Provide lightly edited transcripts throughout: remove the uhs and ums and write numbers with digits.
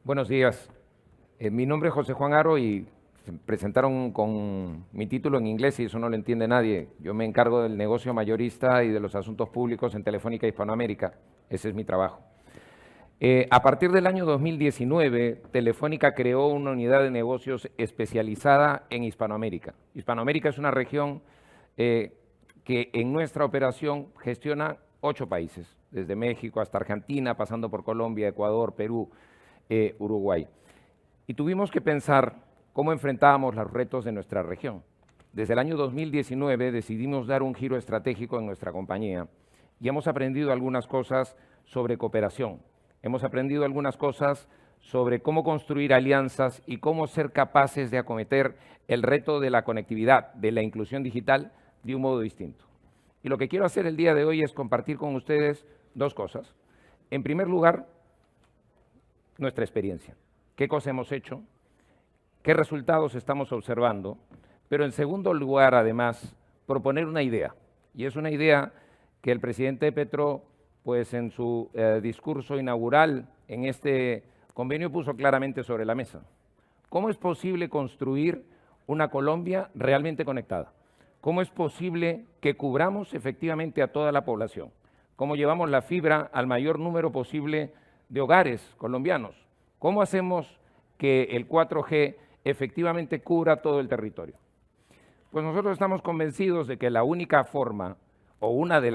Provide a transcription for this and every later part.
Buenos días. Mi nombre es José Juan Aro y se presentaron con mi título en inglés y eso no lo entiende nadie. Yo me encargo del negocio mayorista y de los asuntos públicos en Telefónica Hispanoamérica. Ese es mi trabajo. A partir del año 2019, Telefónica creó una unidad de negocios especializada en Hispanoamérica. Hispanoamérica es una región que en nuestra operación gestiona 8 países, desde México hasta Argentina, pasando por Colombia, Ecuador, Perú, Uruguay. Y tuvimos que pensar cómo enfrentábamos los retos de nuestra región. Desde el año 2019 decidimos dar un giro estratégico en nuestra compañía y hemos aprendido algunas cosas sobre cooperación. Hemos aprendido algunas cosas sobre cómo construir alianzas y cómo ser capaces de acometer el reto de la conectividad, de la inclusión digital, de un modo distinto. Y lo que quiero hacer el día de hoy es compartir con ustedes dos cosas. En primer lugar, nuestra experiencia. ¿Qué cosa hemos hecho? ¿Qué resultados estamos observando? Pero en segundo lugar, además, proponer una idea. Y es una idea que el presidente Petro, pues en su discurso inaugural en este convenio puso claramente sobre la mesa. ¿Cómo es posible construir una Colombia realmente conectada? ¿Cómo es posible que cubramos efectivamente a toda la población? ¿Cómo llevamos la fibra al mayor número posible de hogares colombianos? ¿Cómo hacemos que el 4G efectivamente cubra todo el territorio? Pues nosotros estamos convencidos de que la única forma, o una de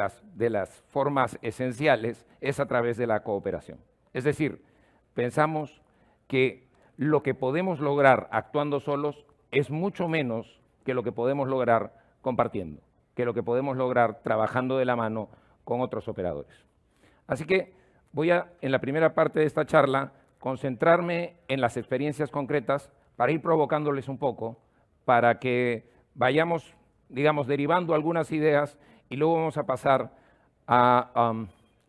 las formas esenciales, es a través de la cooperación. Es decir, pensamos que lo que podemos lograr actuando solos es mucho menos que lo que podemos lograr compartiendo, que lo que podemos lograr trabajando de la mano con otros operadores. Así que voy a, en la primera parte de esta charla, concentrarme en las experiencias concretas para ir provocándoles un poco, para que vayamos, digamos, derivando algunas ideas y luego vamos a pasar a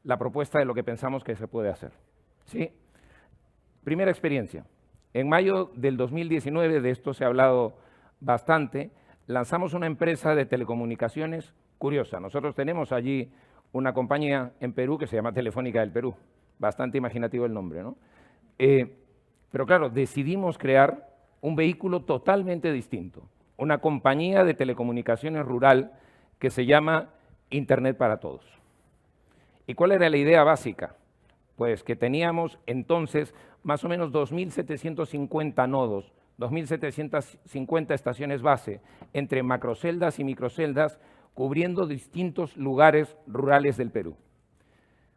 la propuesta de lo que pensamos que se puede hacer. ¿Sí? Primera experiencia. En mayo del 2019, de esto se ha hablado bastante, lanzamos una empresa de telecomunicaciones curiosa. Nosotros tenemos allí una compañía en Perú que se llama Telefónica del Perú. Bastante imaginativo el nombre, ¿no? Pero claro, decidimos crear un vehículo totalmente distinto, una compañía de telecomunicaciones rural que se llama Internet para Todos. ¿Y cuál era la idea básica? Pues que teníamos entonces más o menos 2.750 nodos, 2.750 estaciones base, entre macroceldas y microceldas, cubriendo distintos lugares rurales del Perú.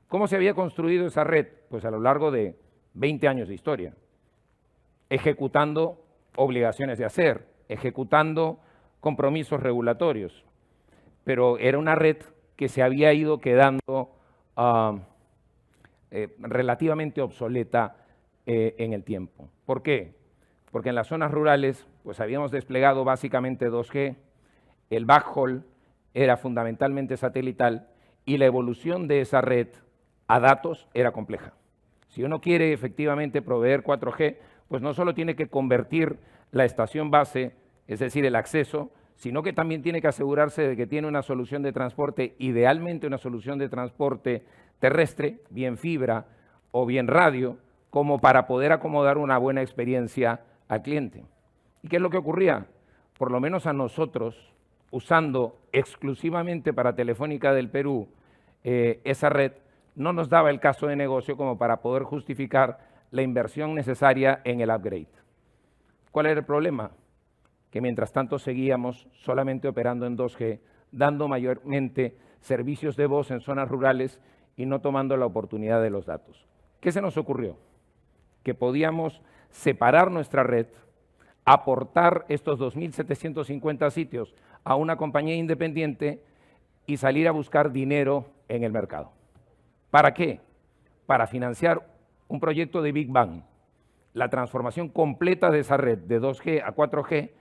¿Cómo se había construido esa red? Pues a lo largo de 20 años de historia, ejecutando obligaciones de hacer, ejecutando compromisos regulatorios, pero era una red que se había ido quedando relativamente obsoleta en el tiempo. ¿Por qué? Porque en las zonas rurales pues habíamos desplegado básicamente 2G, el backhaul era fundamentalmente satelital y la evolución de esa red a datos era compleja. Si uno quiere efectivamente proveer 4G, pues no solo tiene que convertir la estación base, es decir, el acceso, sino que también tiene que asegurarse de que tiene una solución de transporte, idealmente una solución de transporte terrestre, bien fibra o bien radio, como para poder acomodar una buena experiencia al cliente. ¿Y qué es lo que ocurría? Por lo menos a nosotros, usando exclusivamente para Telefónica del Perú esa red, no nos daba el caso de negocio como para poder justificar la inversión necesaria en el upgrade. ¿Cuál era el problema? Que mientras tanto seguíamos solamente operando en 2G, dando mayormente servicios de voz en zonas rurales y no tomando la oportunidad de los datos. ¿Qué se nos ocurrió? Que podíamos separar nuestra red, aportar estos 2.750 sitios a una compañía independiente y salir a buscar dinero en el mercado. ¿Para qué? Para financiar un proyecto de Big Bang, la transformación completa de esa red de 2G a 4G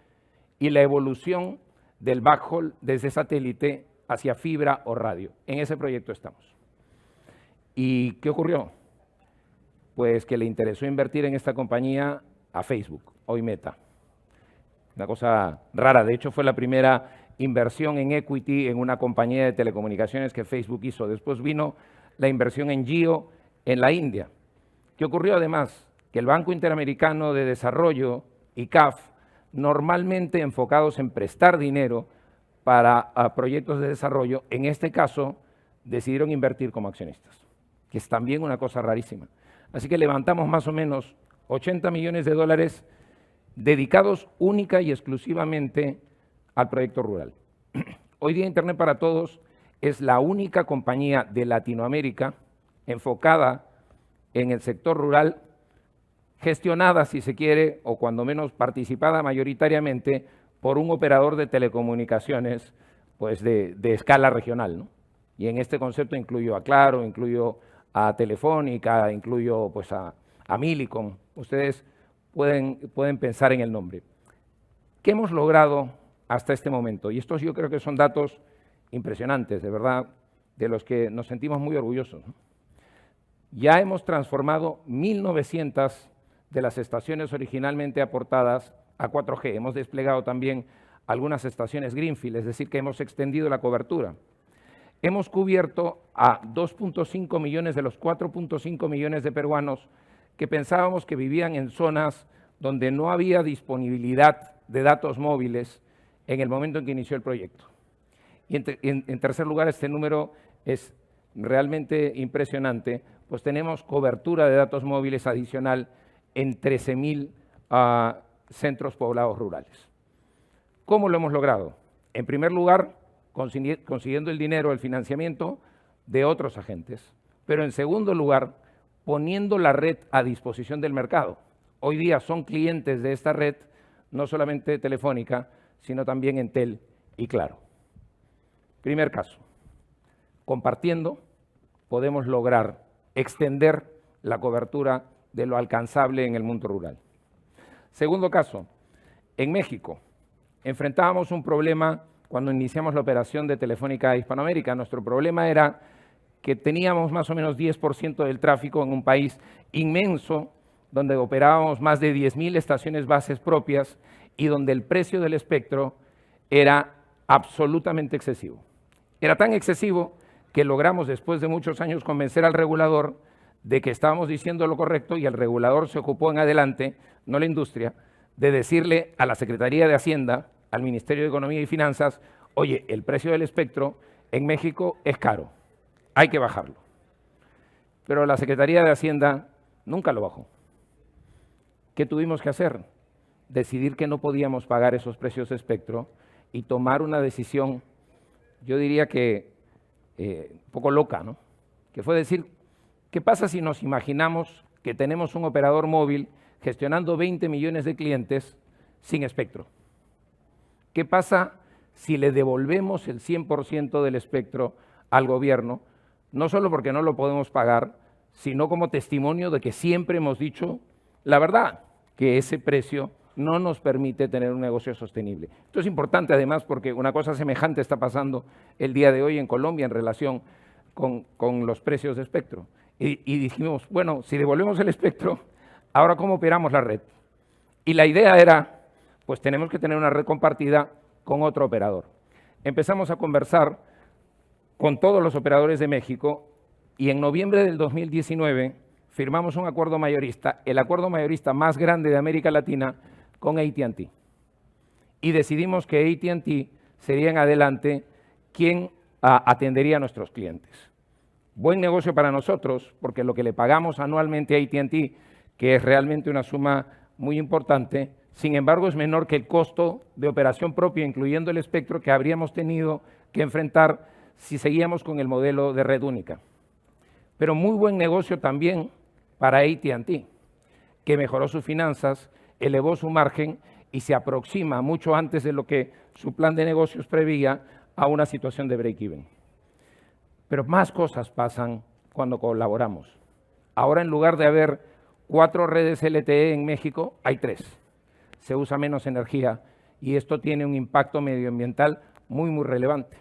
y la evolución del backhaul desde satélite hacia fibra o radio. En ese proyecto estamos. ¿Y qué ocurrió? Pues que le interesó invertir en esta compañía a Facebook, hoy Meta. Una cosa rara, de hecho fue la primera inversión en equity en una compañía de telecomunicaciones que Facebook hizo. Después vino la inversión en Jio en la India. ¿Qué ocurrió además? que el Banco Interamericano de Desarrollo y CAF, normalmente enfocados en prestar dinero para proyectos de desarrollo, en este caso decidieron invertir como accionistas, que es también una cosa rarísima. Así que levantamos más o menos 80 millones de dólares dedicados única y exclusivamente al proyecto rural. Hoy día Internet para Todos es la única compañía de Latinoamérica enfocada en el sector rural, gestionada, si se quiere, o cuando menos participada mayoritariamente por un operador de telecomunicaciones pues de escala regional, ¿no? Y en este concepto incluyo a Claro, incluyo a Telefónica, incluyo pues a Millicom. Ustedes pueden pensar en el nombre. ¿Qué hemos logrado hasta este momento? Y estos yo creo que son datos impresionantes, de verdad, de los que nos sentimos muy orgullosos, ¿no? Ya hemos transformado 1.900 de las estaciones originalmente aportadas a 4G. Hemos desplegado también algunas estaciones Greenfield, es decir, que hemos extendido la cobertura. Hemos cubierto a 2.5 millones de los 4.5 millones de peruanos que pensábamos que vivían en zonas donde no había disponibilidad de datos móviles en el momento en que inició el proyecto. Y en tercer lugar, este número es realmente impresionante, pues tenemos cobertura de datos móviles adicional en 13.000 centros poblados rurales. ¿Cómo lo hemos logrado? En primer lugar, consiguiendo el dinero, el financiamiento de otros agentes, pero en segundo lugar, poniendo la red a disposición del mercado. Hoy día son clientes de esta red, no solamente Telefónica, sino también Entel y Claro. Primer caso, compartiendo podemos lograr extender la cobertura de lo alcanzable en el mundo rural. Segundo caso, en México enfrentábamos un problema cuando iniciamos la operación de Telefónica Hispanoamérica. Nuestro problema era que teníamos más o menos 10% del tráfico en un país inmenso, donde operábamos más de 10.000 estaciones bases propias y donde el precio del espectro era absolutamente excesivo. Era tan excesivo que logramos después de muchos años convencer al regulador de que estábamos diciendo lo correcto y el regulador se ocupó en adelante, no la industria, de decirle a la Secretaría de Hacienda, al Ministerio de Economía y Finanzas, oye, el precio del espectro en México es caro, hay que bajarlo. Pero la Secretaría de Hacienda nunca lo bajó. ¿Qué tuvimos que hacer? Decidir que no podíamos pagar esos precios de espectro y tomar una decisión, yo diría que un poco loca, ¿no? Que fue decir, ¿qué pasa si nos imaginamos que tenemos un operador móvil gestionando 20 millones de clientes sin espectro? ¿Qué pasa si le devolvemos el 100% del espectro al gobierno? No solo porque no lo podemos pagar, sino como testimonio de que siempre hemos dicho la verdad, que ese precio no nos permite tener un negocio sostenible. Esto es importante además porque una cosa semejante está pasando el día de hoy en Colombia en relación con los precios de espectro. Y dijimos, bueno, si devolvemos el espectro, ¿ahora cómo operamos la red? Y la idea era, pues tenemos que tener una red compartida con otro operador. Empezamos a conversar con todos los operadores de México y en noviembre del 2019 firmamos un acuerdo mayorista, el acuerdo mayorista más grande de América Latina, con AT&T. Y decidimos que AT&T sería en adelante quien atendería a nuestros clientes. Buen negocio para nosotros, porque lo que le pagamos anualmente a AT&T, que es realmente una suma muy importante, sin embargo es menor que el costo de operación propia, incluyendo el espectro que habríamos tenido que enfrentar si seguíamos con el modelo de red única. Pero muy buen negocio también para AT&T, que mejoró sus finanzas, elevó su margen y se aproxima mucho antes de lo que su plan de negocios preveía a una situación de break-even. Pero más cosas pasan cuando colaboramos. Ahora, en lugar de haber 4 redes LTE en México, hay 3. Se usa menos energía y esto tiene un impacto medioambiental muy relevante.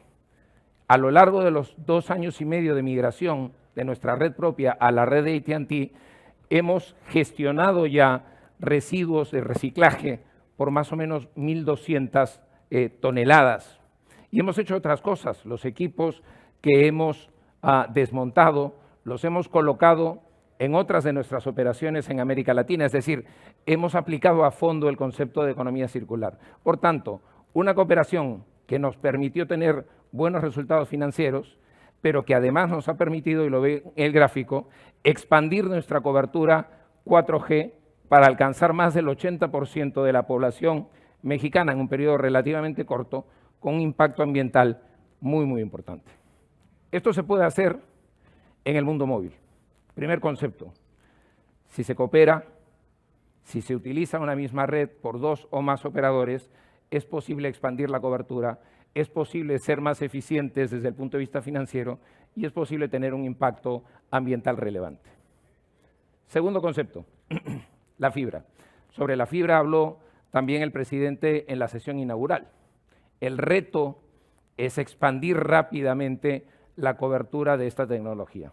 A lo largo de los 2 años y medio de migración de nuestra red propia a la red de AT&T, hemos gestionado ya residuos de reciclaje por más o menos 1.200 toneladas. Y hemos hecho otras cosas. Los equipos que hemos desmontado los hemos colocado en otras de nuestras operaciones en América Latina. Es decir, hemos aplicado a fondo el concepto de economía circular. Por tanto, una cooperación que nos permitió tener buenos resultados financieros, pero que además nos ha permitido, y lo ve en el gráfico, expandir nuestra cobertura 4G para alcanzar más del 80% de la población mexicana en un periodo relativamente corto, con un impacto ambiental muy, muy importante. Esto se puede hacer en el mundo móvil. Primer concepto, si se coopera, si se utiliza una misma red por 2 o más operadores, es posible expandir la cobertura, es posible ser más eficientes desde el punto de vista financiero y es posible tener un impacto ambiental relevante. Segundo concepto, la fibra. Sobre la fibra habló también el presidente en la sesión inaugural. El reto es expandir rápidamente la cobertura de esta tecnología.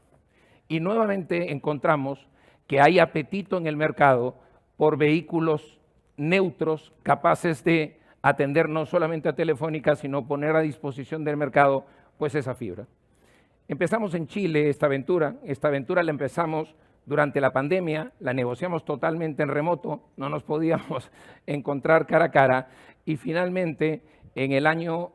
Y nuevamente encontramos que hay apetito en el mercado por vehículos neutros capaces de atender no solamente a Telefónica, sino poner a disposición del mercado pues esa fibra. Empezamos en Chile esta aventura la empezamos durante la pandemia, la negociamos totalmente en remoto, no nos podíamos encontrar cara a cara y finalmente en el año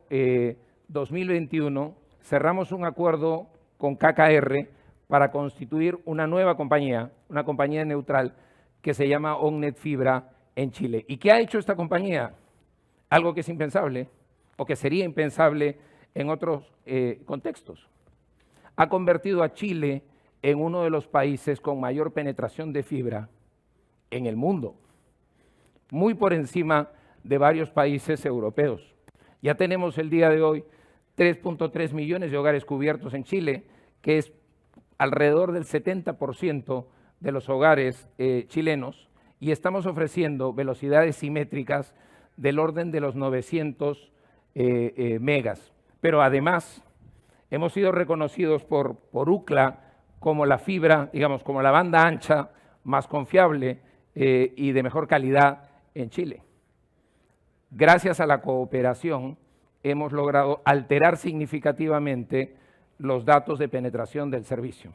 2021 cerramos un acuerdo con KKR para constituir una nueva compañía, una compañía neutral que se llama OnNet Fibra en Chile. ¿Y qué ha hecho esta compañía? Algo que es impensable o que sería impensable en otros contextos. Ha convertido a Chile en uno de los países con mayor penetración de fibra en el mundo, muy por encima de varios países europeos. Ya tenemos el día de hoy 3.3 millones de hogares cubiertos en Chile, que es alrededor del 70% de los hogares chilenos, y estamos ofreciendo velocidades simétricas del orden de los 900 megas. Pero además hemos sido reconocidos por UCLA como la fibra, digamos, como la banda ancha más confiable y de mejor calidad en Chile. Gracias a la cooperación hemos logrado alterar significativamente los datos de penetración del servicio.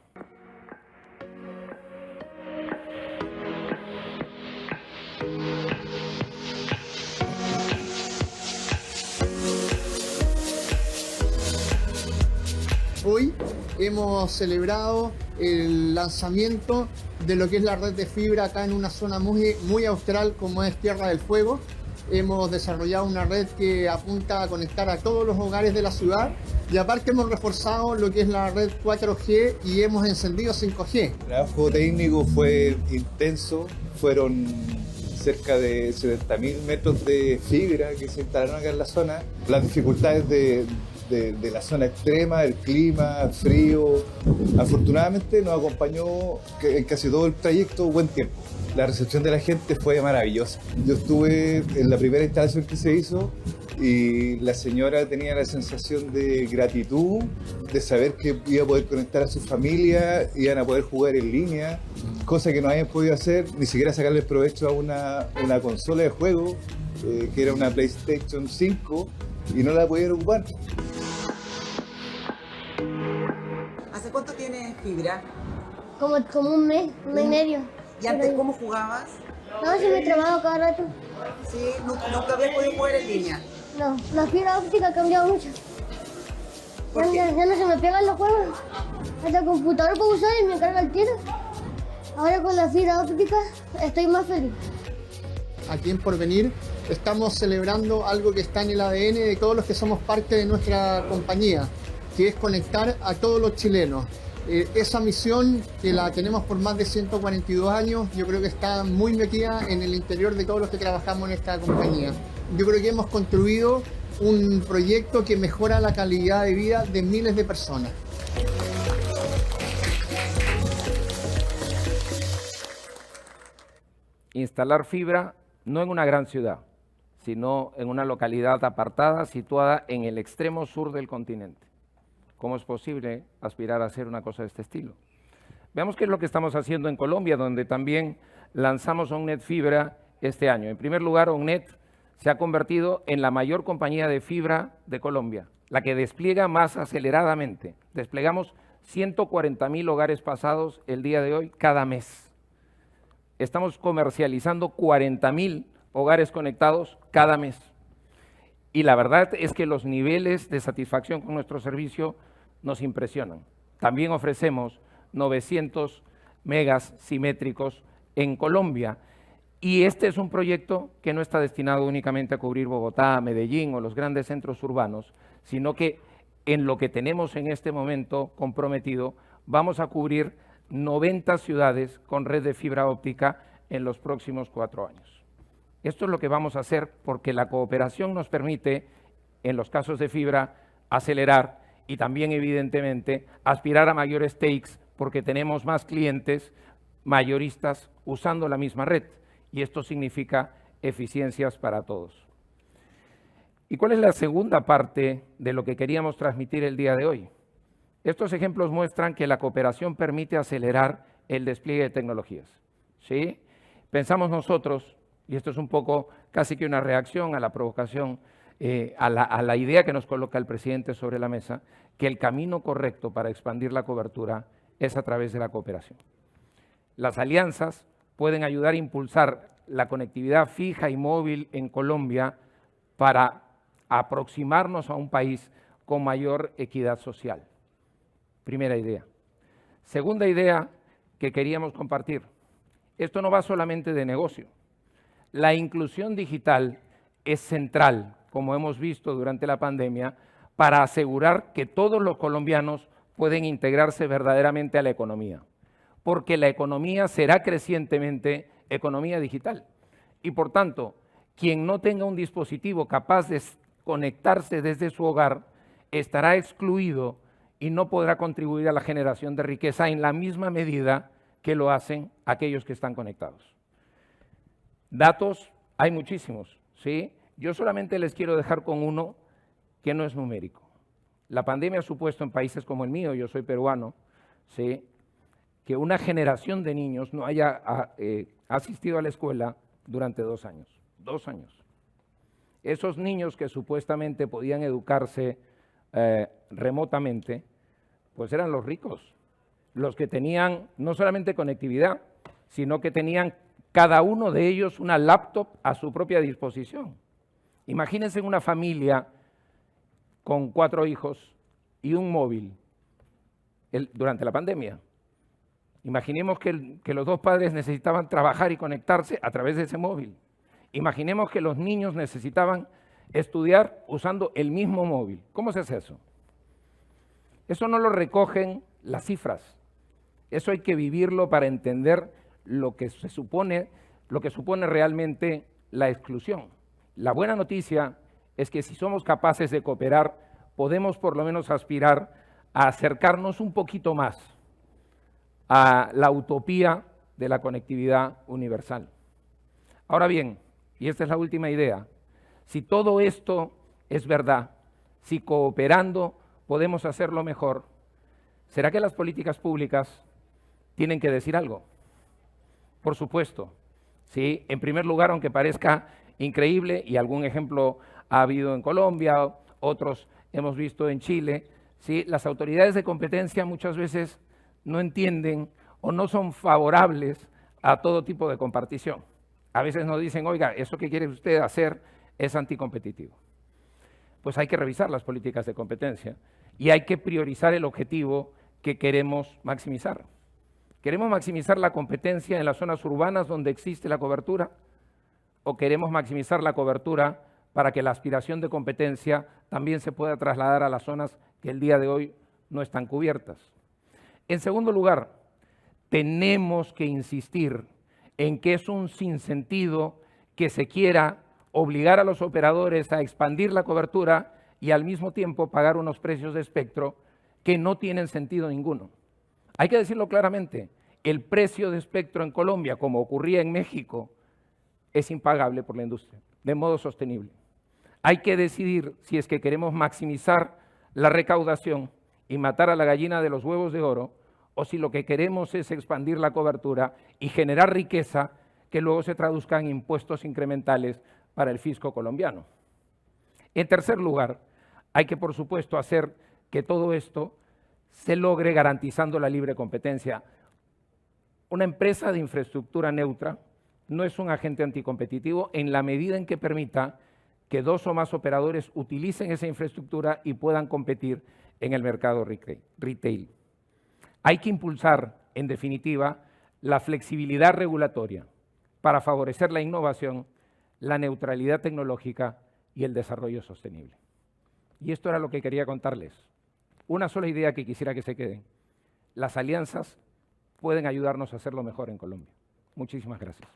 Hoy hemos celebrado el lanzamiento de lo que es la red de fibra acá en una zona muy austral como es Tierra del Fuego. Hemos desarrollado una red que apunta a conectar a todos los hogares de la ciudad y aparte hemos reforzado lo que es la red 4G y hemos encendido 5G. El trabajo técnico fue intenso, fueron cerca de 70.000 metros de fibra que se instalaron acá en la zona. Las dificultades de la zona extrema, el clima, frío. Afortunadamente nos acompañó en casi todo el trayecto buen tiempo. La recepción de la gente fue maravillosa. Yo estuve en la primera instalación que se hizo y la señora tenía la sensación de gratitud, de saber que iba a poder conectar a su familia, iban a poder jugar en línea, cosa que no habían podido hacer, ni siquiera sacarle provecho a una consola de juego, que era una PlayStation 5, y no la pudieron ocupar. ¿Hace cuánto tienes fibra? Como un mes y medio. ¿Y antes cómo jugabas? No, se me trababa cada rato. Sí, nunca habías podido jugar en línea. No, la fibra óptica ha cambiado mucho. ¿Por qué? Ya no se me pegan los juegos. Hasta el computador puedo usar y me carga el tiro. Ahora con la fibra óptica estoy más feliz. Aquí en Porvenir estamos celebrando algo que está en el ADN de todos los que somos parte de nuestra compañía, que es conectar a todos los chilenos. Esa misión que la tenemos por más de 142 años, yo creo que está muy metida en el interior de todos los que trabajamos en esta compañía. Yo creo que hemos construido un proyecto que mejora la calidad de vida de miles de personas. Instalar fibra no en una gran ciudad, sino en una localidad apartada situada en el extremo sur del continente. ¿Cómo es posible aspirar a hacer una cosa de este estilo? Veamos qué es lo que estamos haciendo en Colombia, donde también lanzamos OnNet Fibra este año. En primer lugar, OnNet se ha convertido en la mayor compañía de fibra de Colombia, la que despliega más aceleradamente. Desplegamos 140.000 hogares pasados el día de hoy cada mes. Estamos comercializando 40.000 hogares conectados cada mes. Y la verdad es que los niveles de satisfacción con nuestro servicio nos impresionan. También ofrecemos 900 megas simétricos en Colombia. Y este es un proyecto que no está destinado únicamente a cubrir Bogotá, Medellín o los grandes centros urbanos, sino que en lo que tenemos en este momento comprometido, vamos a cubrir 90 ciudades con red de fibra óptica en los próximos 4 años. Esto es lo que vamos a hacer porque la cooperación nos permite, en los casos de fibra, acelerar y también, evidentemente, aspirar a mayores takes porque tenemos más clientes mayoristas usando la misma red. Y esto significa eficiencias para todos. ¿Y cuál es la segunda parte de lo que queríamos transmitir el día de hoy? Estos ejemplos muestran que la cooperación permite acelerar el despliegue de tecnologías. ¿Sí? Pensamos nosotros, y esto es un poco casi que una reacción a la provocación, a la idea que nos coloca el presidente sobre la mesa, que el camino correcto para expandir la cobertura es a través de la cooperación. Las alianzas pueden ayudar a impulsar la conectividad fija y móvil en Colombia para aproximarnos a un país con mayor equidad social. Primera idea. Segunda idea que queríamos compartir. Esto no va solamente de negocio. La inclusión digital es central, como hemos visto durante la pandemia, para asegurar que todos los colombianos pueden integrarse verdaderamente a la economía. Porque la economía será crecientemente economía digital. Y por tanto, quien no tenga un dispositivo capaz de conectarse desde su hogar estará excluido y no podrá contribuir a la generación de riqueza en la misma medida que lo hacen aquellos que están conectados. Datos hay muchísimos, ¿sí? Yo solamente les quiero dejar con uno que no es numérico. La pandemia ha supuesto en países como el mío, yo soy peruano, ¿sí?, que una generación de niños no haya asistido a la escuela durante 2 años. 2 años. Esos niños que supuestamente podían educarse remotamente, pues eran los ricos, los que tenían no solamente conectividad, sino que tenían cada uno de ellos una laptop a su propia disposición. Imagínense una familia con 4 hijos y un móvil durante la pandemia. Imaginemos que los 2 padres necesitaban trabajar y conectarse a través de ese móvil. Imaginemos que los niños necesitaban estudiar usando el mismo móvil. ¿Cómo se hace eso? Eso no lo recogen las cifras. Eso hay que vivirlo para entender lo que supone realmente la exclusión. La buena noticia es que si somos capaces de cooperar, podemos por lo menos aspirar a acercarnos un poquito más a la utopía de la conectividad universal. Ahora bien, y esta es la última idea, si todo esto es verdad, si cooperando podemos hacerlo mejor, ¿será que las políticas públicas tienen que decir algo? Por supuesto, ¿sí? En primer lugar, aunque parezca increíble, y algún ejemplo ha habido en Colombia, otros hemos visto en Chile, ¿sí?, las autoridades de competencia muchas veces no entienden o no son favorables a todo tipo de compartición. A veces nos dicen, oiga, eso que quiere usted hacer es anticompetitivo. Pues hay que revisar las políticas de competencia y hay que priorizar el objetivo que queremos maximizar. ¿Queremos maximizar la competencia en las zonas urbanas donde existe la cobertura? ¿O queremos maximizar la cobertura para que la aspiración de competencia también se pueda trasladar a las zonas que el día de hoy no están cubiertas? En segundo lugar, tenemos que insistir en que es un sinsentido que se quiera obligar a los operadores a expandir la cobertura y al mismo tiempo pagar unos precios de espectro que no tienen sentido ninguno. Hay que decirlo claramente, el precio de espectro en Colombia, como ocurría en México, es impagable por la industria, de modo sostenible. Hay que decidir si es que queremos maximizar la recaudación y matar a la gallina de los huevos de oro, o si lo que queremos es expandir la cobertura y generar riqueza que luego se traduzca en impuestos incrementales para el fisco colombiano. En tercer lugar, hay que, por supuesto, hacer que todo esto se logre garantizando la libre competencia. Una empresa de infraestructura neutra no es un agente anticompetitivo en la medida en que permita que dos o más operadores utilicen esa infraestructura y puedan competir en el mercado retail. Hay que impulsar, en definitiva, la flexibilidad regulatoria para favorecer la innovación, la neutralidad tecnológica y el desarrollo sostenible. Y esto era lo que quería contarles. Una sola idea que quisiera que se quede. Las alianzas pueden ayudarnos a hacerlo mejor en Colombia. Muchísimas gracias.